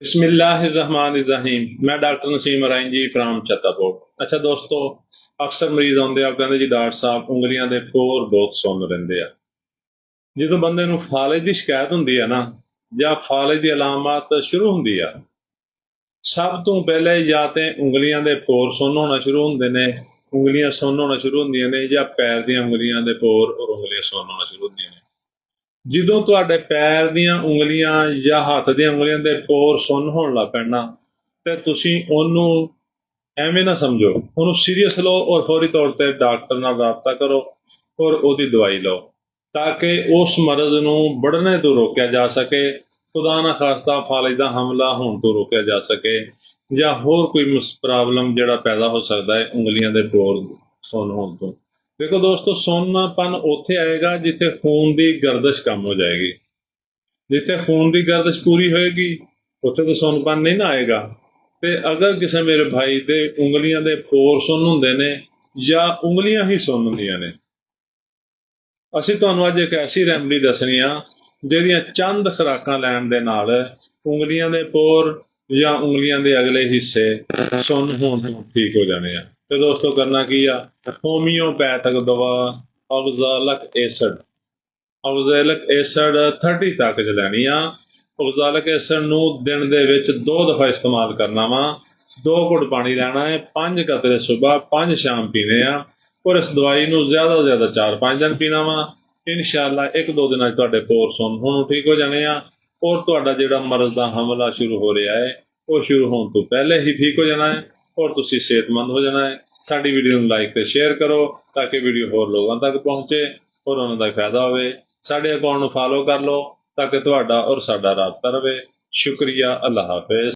बिस्मिल्लाहिर्रहमानिर्रहीम। मैं doctor Naseem Arain ji from Chattapur. अच्छा दोस्तों, अक्सर मरीज आते आ कहते जी डॉक्टर साहब उंगलियां दे पोर बहुत सुन्न रहिंदे आ। ਜਦੋਂ ਬੰਦੇ ਨੂੰ ਫਾਲੇ ਦੀ ਸ਼ਿਕਾਇਤ ਹੁੰਦੀ ਹੈ ਨਾ ਜਾਂ ਫਾਲੇ ਦੀ ਅਲਾਮਤ ਸ਼ੁਰੂ ਹੁੰਦੀ ਆ, ਸਭ ਤੋਂ ਪਹਿਲੇ ਜਾਂ ਤੇ ਉਂਗਲੀਆਂ ਦੇ ਪੋਰ ਸੁੰਨ ਹੋਣਾ ਸ਼ੁਰੂ ਹੁੰਦੇ ਨੇ, ਉਂਗਲੀਆਂ ਸੁੰਨ ਹੋਣਾ ਸ਼ੁਰੂ ਹੁੰਦੀਆਂ ਨੇ, ਜਾਂ ਪੈਰ ਦੀਆਂ ਉਂਗਲੀਆਂ ਦੇ ਪੋਰ ਔਰ ਉਂਗਲੀਆਂ ਸੁੰਨ ਹੋਣਾ ਸ਼ੁਰੂ ਹੁੰਦੀਆਂ ਨੇ। ਜਦੋਂ ਤੁਹਾਡੇ ਪੈਰ ਦੀਆਂ ਉਂਗਲੀਆਂ ਜਾਂ ਹੱਥ ਦੀਆਂ ਉਂਗਲੀਆਂ ਦੇ ਪੋਰ ਸੁੰਨ ਹੋਣ ਲੱਗ ਪੈਣਾ ਤੇ ਤੁਸੀਂ ਉਹਨੂੰ ਐਵੇਂ ਨਾ ਸਮਝੋ, ਉਹਨੂੰ ਸੀਰੀਅਸ ਲਓ ਔਰ ਫੌਰੀ ਤੌਰ ਤੇ ਡਾਕਟਰ ਨਾਲ ਰਾਬਤਾ ਕਰੋ ਔਰ ਉਹਦੀ ਦਵਾਈ ਲਓ ਤਾਂ ਕਿ ਉਸ ਮਰਜ਼ ਨੂੰ बढ़ने ਤੋਂ ਰੋਕਿਆ ਜਾ ਸਕੇ, ਖੁਦਾ ਨਾ ਖਾਸਤਾ ਫਾਲਜ ਦਾ ਹਮਲਾ ਹੋਣ ਤੋਂ ਰੋਕਿਆ ਜਾ ਸਕੇ, ਜਾਂ ਹੋਰ ਕੋਈ ਪ੍ਰੋਬਲਮ ਜਿਹੜਾ ਪੈਦਾ ਹੋ ਸਕਦਾ ਹੈ ਉਂਗਲੀਆਂ ਦੇ ਪੋਰ ਸੁੰਨ ਹੋਣ ਤੋਂ। देखो दोस्तों, सुन्नापन उत्थे आएगा जिथे खून की गर्दिश कम हो जाएगी। जिथे खून की गर्दिश पूरी होएगी उत्थे तो सुन्नपन नहीं ना आएगा। ते अगर किसी मेरे भाई दे उंगलियां दे पोर सुन्न हुंदे ने या उंगलियां ही सुन्न हुंदियां ने, असीं तुहानूं अज एक ऐसी रैमडी दसनी आ जिहदियां चंद खुराकां लैण दे नाल उंगलियां दे पोर या उंगलियां दे अगले हिस्से सुन्न होण तों ठीक हो जाने आ। तो दोस्तों करना की आ, होम्योपैथिक दवा ऑक्ज़ैलिक एसिड 30 तक च लैनी आ। ऑक्ज़ैलिक एसिड नूं दिन दे विच 2 दफ़ा इस्तेमाल करना वा। 2 घुट पानी लैना है, 5 कतरे सुबह 5 शाम पीने आ और इस दवाई नूं ज़्यादा तो ज़्यादा 4-5 दिन पीना वा। इंशाअल्लाह 1-2 दिनां च तुहाडे पोर सुन्न होणों ठीक हो जाने आ और तुहाडा जिहड़ा मरज़ दा हमला शुरू हो रहा है वो शुरू होण तों पहले ही ठीक हो जाना है और तुसीं सेहतमंद हो जाना है। साडी वीडियो नूं लाइक ते शेयर करो ताकि वीडियो होर लोगों तक पहुँचे और उन्हां दा फायदा होवे। साडे अकाउंट नूं फॉलो कर लो ताकि तुहाडा और साडा राबता रहे। शुक्रिया, अल्लाह हाफिज़।